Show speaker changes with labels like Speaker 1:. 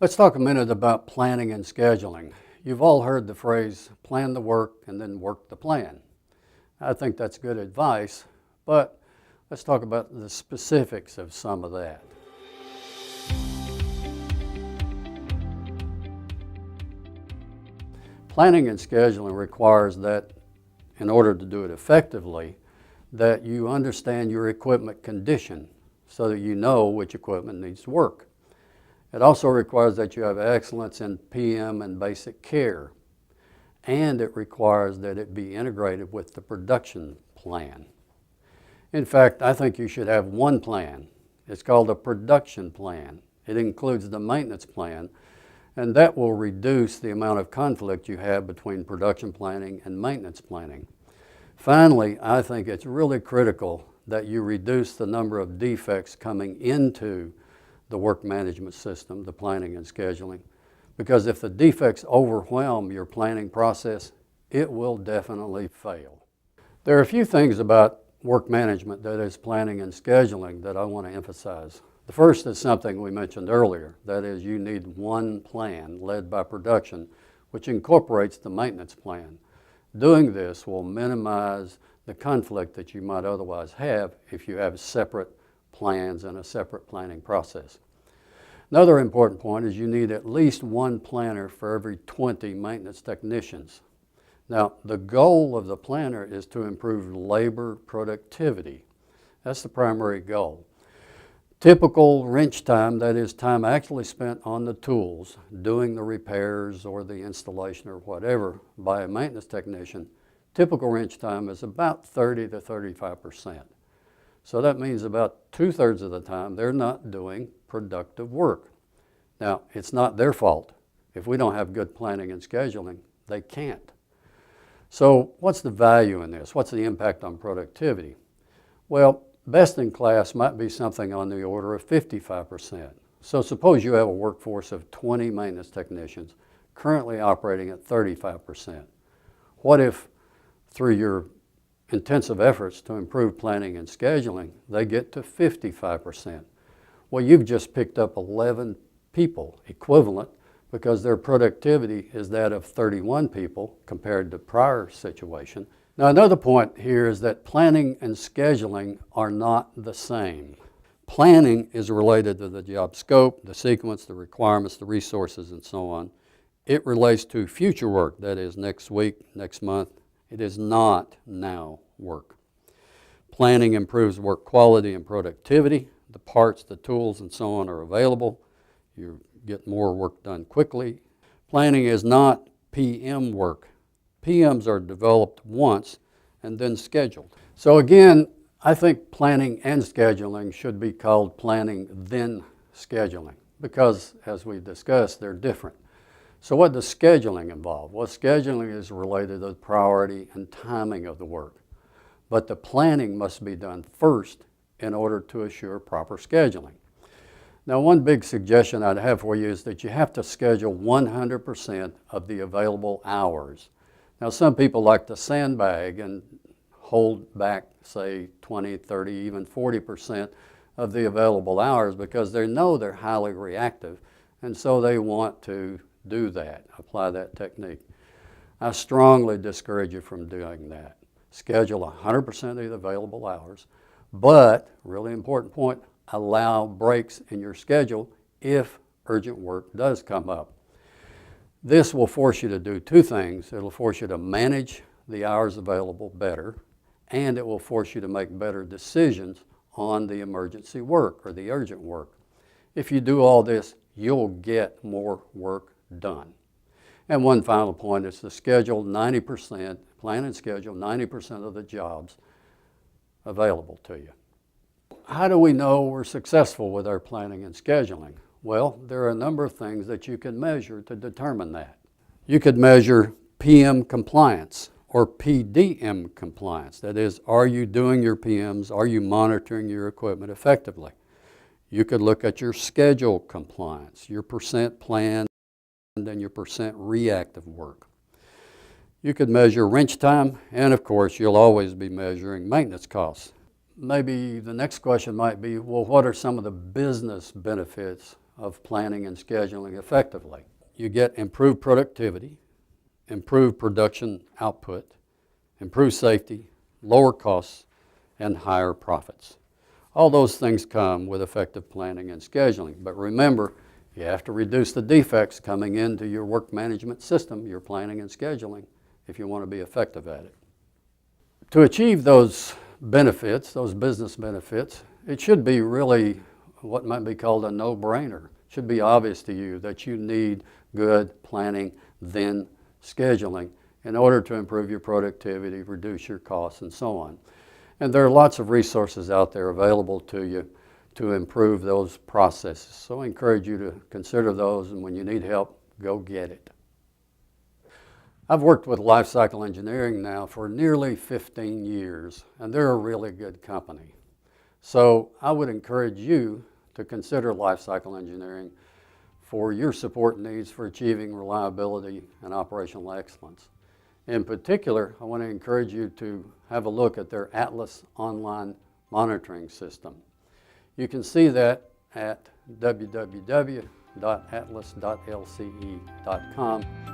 Speaker 1: Let's talk a minute about planning and scheduling. You've all heard the phrase, plan the work and then work the plan. I think that's good advice, but let's talk about the specifics of some of that. Planning and scheduling requires that, in order to do it effectively, that you understand your equipment condition so that you know which equipment needs to work. It also requires that you have excellence in PM and basic care, and it requires that it be integrated with the production plan. In fact, I think you should have one plan. It's called a production plan. It includes the maintenance plan, and that will reduce the amount of conflict you have between production planning and maintenance planning. Finally, I think it's really critical that you reduce the number of defects coming into the work management system, the planning and scheduling, because if the defects overwhelm your planning process, it will definitely fail. There are a few things about work management, that is planning and scheduling, that I want to emphasize. The first is something we mentioned earlier, that is you need one plan led by production, which incorporates the maintenance plan. Doing this will minimize the conflict that you might otherwise have if you have separate plans and a separate planning process. Another important point is you need at least one planner for every 20 maintenance technicians. Now, the goal of the planner is to improve labor productivity. That's the primary goal. Typical wrench time, that is time actually spent on the tools, doing the repairs or the installation or whatever by a maintenance technician, typical wrench time is about 30 to 35%. So that means about 2/3 of the time they're not doing productive work. Now, it's not their fault. If we don't have good planning and scheduling, they can't. So what's the value in this? What's the impact on productivity? Well, best in class might be something on the order of 55%. So suppose you have a workforce of 20 maintenance technicians currently operating at 35%. What if through your intensive efforts to improve planning and scheduling, they get to 55%. Well, you've just picked up 11 people equivalent because their productivity is that of 31 people compared to prior situation. Now, another point here is that planning and scheduling are not the same. Planning is related to the job scope, the sequence, the requirements, the resources, and so on. It relates to future work, that is next week, next month. It is not now work. Planning improves work quality and productivity. The parts, the tools, and so on are available. You get more work done quickly. Planning is not PM work. PMs are developed once and then scheduled. So again, I think planning and scheduling should be called planning then scheduling because, as we discussed, they're different. So what does scheduling involve? Well, scheduling is related to the priority and timing of the work. But the planning must be done first in order to assure proper scheduling. Now, one big suggestion I'd have for you is that you have to schedule 100% of the available hours. Now, some people like to sandbag and hold back, say, 20, 30, even 40% of the available hours because they know they're highly reactive, and so they want to do that, apply that technique. I strongly discourage you from doing that. Schedule 100% of the available hours, but, really important point, allow breaks in your schedule if urgent work does come up. This will force you to do two things. It'll force you to manage the hours available better, and it will force you to make better decisions on the emergency work or the urgent work. If you do all this, you'll get more work done. And one final point is to schedule 90%, plan and schedule 90% of the jobs available to you. How do we know we're successful with our planning and scheduling? Well, there are a number of things that you can measure to determine that. You could measure PM compliance or PDM compliance. That is, are you doing your PMs? Are you monitoring your equipment effectively? You could look at your schedule compliance, your percent planned and your percent reactive work. You could measure wrench time, and of course, you'll always be measuring maintenance costs. Maybe the next question might be, well, what are some of the business benefits of planning and scheduling effectively. You get improved productivity, improved production output, improved safety, lower costs, and higher profits. All those things come with effective planning and scheduling. But remember, you have to reduce the defects coming into your work management system, your planning and scheduling, if you want to be effective at it. To achieve those benefits, those business benefits, it should be really what might be called a no-brainer. It should be obvious to you that you need good planning, then scheduling, in order to improve your productivity, reduce your costs, and so on. And there are lots of resources out there available to you to improve those processes. So I encourage you to consider those, and when you need help, go get it. I've worked with Life Cycle Engineering now for nearly 15 years, and they're a really good company. So I would encourage you to consider Life Cycle Engineering for your support needs for achieving reliability and operational excellence. In particular, I want to encourage you to have a look at their Atlas online monitoring system. You can see that at www.atlas.lce.com.